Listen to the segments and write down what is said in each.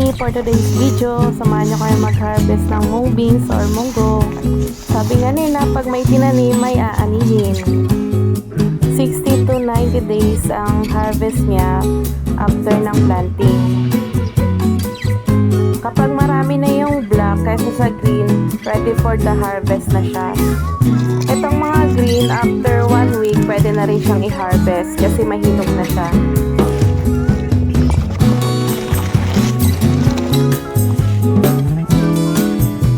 me for today's video. Samahan nyo kayo mag-harvest ng mung beans or munggo. Sabi nga nila, pag may tinanim, may aanihin. 60 to 90 days ang harvest niya after ng planting. Kapag marami na yung black kaysa sa green, ready for the harvest na siya. Itong mga green, after 1 week, pwede na rin siyang i-harvest kasi mahinog na siya.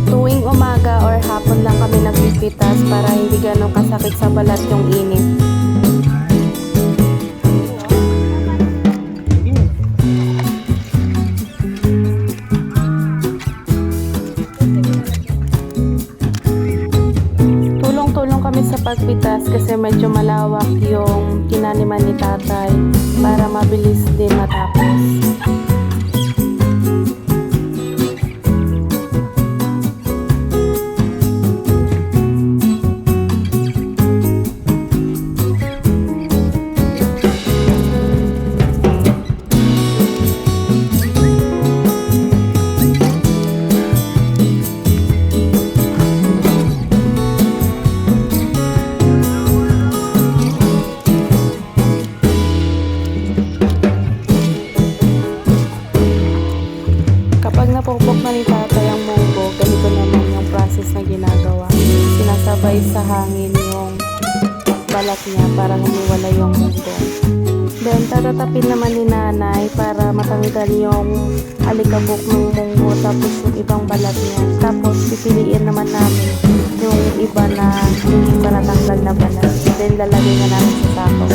Tuwing umaga or hapon lang kami nagpipitas para hindi ganun kasakit sa balat yung init. Tulong-tulong kami sa pagpitas kasi medyo malawak yung tinaniman ni tatay para mabilis din matapos. Kapag napupok na ni tatay ang munggo, ganito naman yung process na ginagawa. Sinasabay sa hangin yung balat niya para humiwala yung munggo. Then, tatatapin naman ni nanay para matanggal yung alikabok ng munggo tapos yung ibang balat niya. Tapos, pipiliin naman namin yung iba na hindi pa natanggal na balat. Then, lalagay na namin sa sako.